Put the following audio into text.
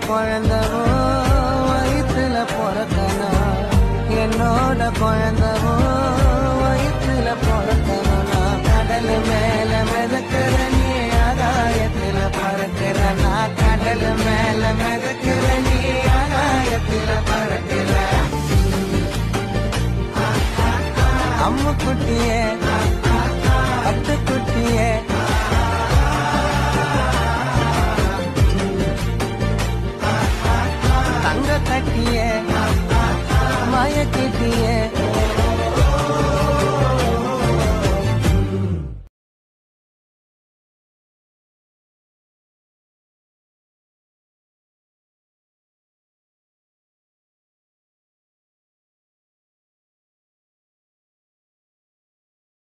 குழந்தவோ வயிற்றுல பிறக்கணும், என்னோட குழந்தவோ வயிற்றுல பிறக்கணும். கடல் மேல மிதக்கிற நீ ஆகாயத்துல பறக்கிற, நான் கடல் மேல மிதக்கிற நீ ஆகாயத்துல பறக்கிற. அம்மு குட்டியே பட்டுக்குட்டியே தங்க கட்டியே மயக்கிட்டியே